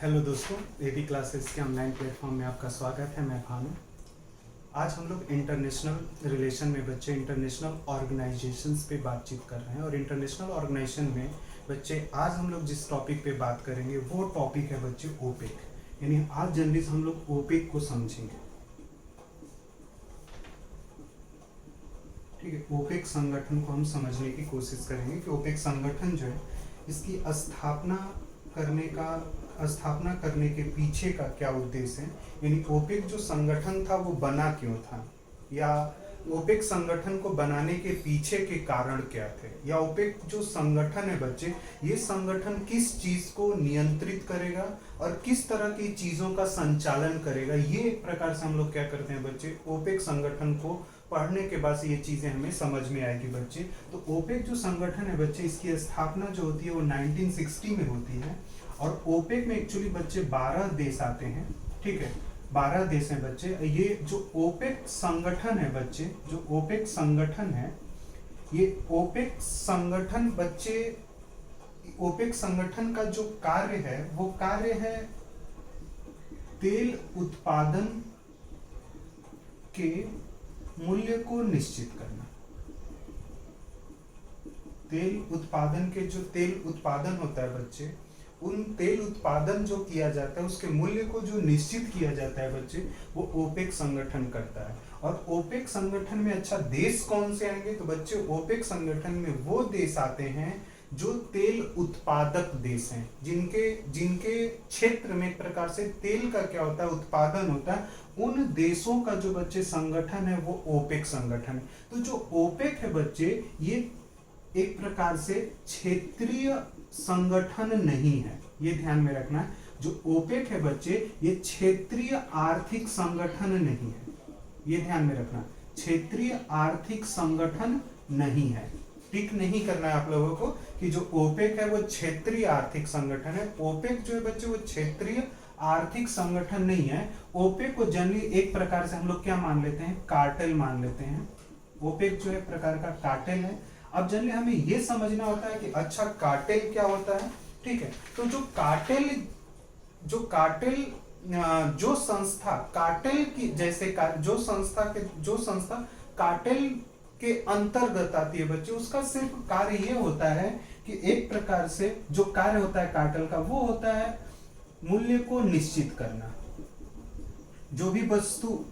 Hello दोस्तों, AB classes के online platform में आपका स्वागत है। मैं भानु। आज हम लोग इंटरनेशनल रिलेशन में बच्चे इंटरनेशनल ऑर्गेनाइजेशंस पे बातचीत कर रहे हैं। और इंटरनेशनल ऑर्गेनाइजेशन में बच्चे आज हम लोग जिस टॉपिक पे बात करेंगे वो टॉपिक है बच्चे ओपेक। यानी आज जनरली हम लोग ओपेक को समझेंगे। ठीक है, ओपेक संगठन को हम समझने की कोशिश करेंगे कि ओपेक संगठन जो है इसकी स्थापना करने के पीछे का क्या उद्देश्य है। यानी ओपेक जो संगठन था वो बना क्यों था, या ओपेक संगठन को बनाने के पीछे के कारण क्या थे, या ओपेक जो संगठन है बच्चे ये संगठन किस चीज को नियंत्रित करेगा और किस तरह की चीजों का संचालन करेगा। ये एक प्रकार से हम लोग क्या करते हैं बच्चे, ओपेक संगठन को पढ़ने के बाद से ये चीजें हमें समझ में आएगी बच्चे। तो ओपेक जो संगठन है बच्चे इसकी स्थापना जो होती है वो 1960 में होती है। और ओपेक में एक्चुअली बच्चे 12 देश आते हैं। ठीक है, 12 देश हैं बच्चे। ये जो ओपेक संगठन है बच्चे, जो ओपेक संगठन है, ये ओपेक संगठन बच्चे, ओपेक संगठन का जो कार्य है वो कार्य है तेल उत्पादन के मूल्य को निश्चित करना। तेल उत्पादन के जो तेल उत्पादन होता है बच्चे, उन तेल उत्पादन जो किया जाता है उसके मूल्य को जो निश्चित किया जाता है बच्चे वो ओपेक संगठन करता है। और ओपेक संगठन में अच्छा देश कौन से आएंगे, तो बच्चे ओपेक संगठन में वो देश आते हैं जो तेल उत्पादक देश हैं, जिनके क्षेत्र में एक प्रकार से तेल का क्या होता है, उत्पादन होता है। उन देशों का जो बच्चे संगठन है वो ओपेक संगठन है। तो जो ओपेक है बच्चे ये एक प्रकार से क्षेत्रीय संगठन नहीं है, ये ध्यान में रखना है। जो ओपेक है बच्चे ये क्षेत्रीय आर्थिक संगठन नहीं है, ये ध्यान में रखना। क्षेत्रीय आर्थिक संगठन नहीं है। टिक नहीं करना है आप लोगों को कि जो ओपेक है वो क्षेत्रीय आर्थिक संगठन है। ओपेक जो है बच्चे वो क्षेत्रीय आर्थिक संगठन नहीं है। ओपेक को जनरली एक प्रकार से हम लोग क्या मान लेते हैं, कार्टेल मान लेते हैं। ओपेक जो एक प्रकार का कार्टेल है। अब जनरली हमें ये समझना होता है कि अच्छा कार्टेल क्या होता है। ठीक है, तो जो संस्था कार्टेल की जैसे जो संस्था कार्टेल के अंतर्गत आती है बच्चे, उसका सिर्फ कार्य ये होता है कि एक प्रकार से जो कार्य होता है कार्टेल का वो होता है मूल्य को निश्चित करना। जो भी वस्तु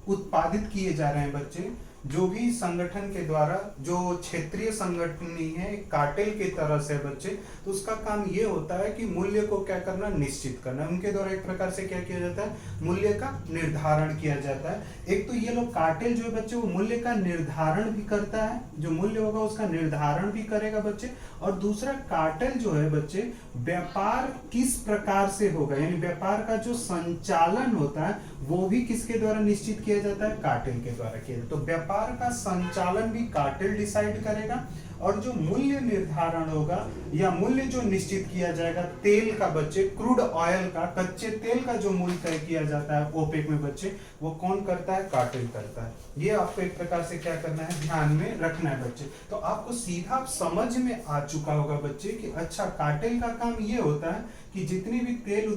उत्पादित किए जा रहे हैं बच्चे, जो भी संगठन के द्वारा, जो क्षेत्रीय संगठन नहीं है कार्टेल की तरह से बच्चे, तो उसका काम ये होता है कि मूल्य को क्या करना, निश्चित करना। उनके द्वारा एक प्रकार से क्या किया जाता है, मूल्य का निर्धारण किया जाता है। एक तो ये लोग कार्टेल जो है बच्चे वो मूल्य का निर्धारण भी करता है, जो मूल्य होगा उसका निर्धारण भी करेगा बच्चे। और दूसरा कार्टेल जो है बच्चे व्यापार किस प्रकार से होगा, यानी व्यापार का जो संचालन होता है वो भी किसके द्वारा निश्चित किया जाता है, कार्टेल के द्वारा किया जाता है। तो व्यापार का संचालन भी कार्टेल डिसाइड करेगा। और जो मूल्य निर्धारण होगा या मूल्य जो निश्चित किया जाएगा तेल का बच्चे, क्रूड ऑयल का, कच्चे तेल का जो मूल्य तय किया जाता है ओपेक में बच्चे, वो कौन करता है, कार्टेल करता है। ये आपको एक प्रकार से क्या करना है, ध्यान में रखना है बच्चे। तो आपको सीधा समझ में आ चुका होगा बच्चे कि अच्छा कार्टेल का काम ये होता है कि जितनी भी तेल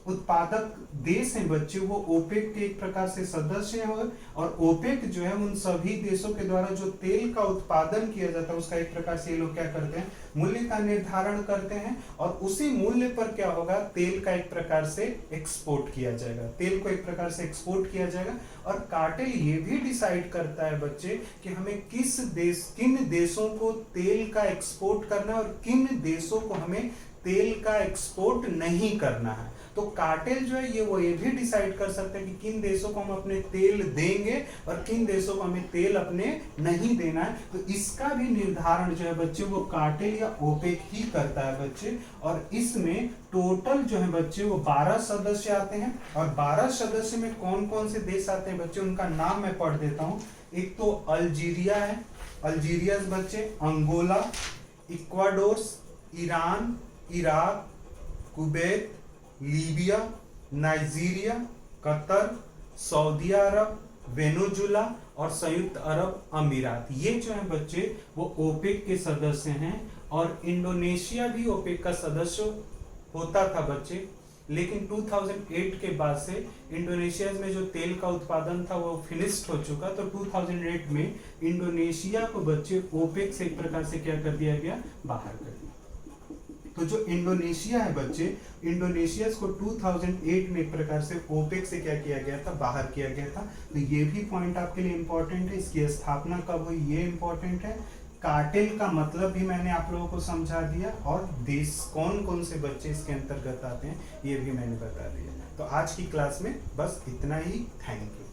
उत्पादक देश हैं बच्चे वो ओपेक के एक प्रकार से सदस्य हैं। और ओपेक जो है उन सभी देशों के द्वारा जो तेल का उत्पादन किया जाता है उसका एक प्रकार से ये लोग क्या करते हैं, मूल्य का निर्धारण करते हैं। और उसी मूल्य पर क्या होगा, तेल का एक प्रकार से एक्सपोर्ट किया जाएगा, तेल को एक प्रकार से एक्सपोर्ट किया जाएगा। और कार्टेल ये भी डिसाइड करता है बच्चे कि हमें किन देशों को तेल का एक्सपोर्ट करना है और किन देशों को हमें तेल का एक्सपोर्ट नहीं करना है। तो कार्टेल जो है ये भी डिसाइड कर सकते हैं कि किन देशों को हम अपने तेल देंगे और किन देशों को हमें तेल अपने नहीं देना है। तो इसका भी निर्धारण जो है बच्चे वो कार्टेल या ओपेक ही करता है बच्चे। और इसमें टोटल जो है बच्चे वो 12 सदस्य आते हैं। और 12 सदस्य में कौन कौन से देश आते हैं बच्चे, उनका नाम मैं पढ़ देता हूँ। एक तो अल्जीरिया है, अल्जीरिया बच्चे, Angola, Ecuador, Iran, Iraq, Kuwait, Libya, Nigeria, Qatar, सऊदी अरब, वेनेजुला और संयुक्त अरब अमीरात। ये जो है बच्चे वो ओपेक के सदस्य हैं। और इंडोनेशिया भी ओपेक का सदस्य होता था बच्चे। लेकिन 2008 के बाद से इंडोनेशिया में जो तेल का उत्पादन था वो फिनिश्ड हो चुका, तो 2008 में इंडोनेशिया को बच्चे ओपेक से एक प्रकार से क्या कर दिया गया, बाहर कर दिया। तो जो इंडोनेशिया है बच्चे, इंडोनेशिया को 2008 में एक प्रकार से ओपेक से क्या किया गया था, बाहर किया गया था। तो ये भी पॉइंट आपके लिए इंपॉर्टेंट है। इसकी स्थापना कब हुई ये इंपॉर्टेंट है। कार्टेल का मतलब भी मैंने आप लोगों को समझा दिया, और देश कौन कौन से बच्चे इसके अंतर्गत आते हैं ये भी मैंने बता दिया। तो आज की क्लास में बस इतना ही। Thank you.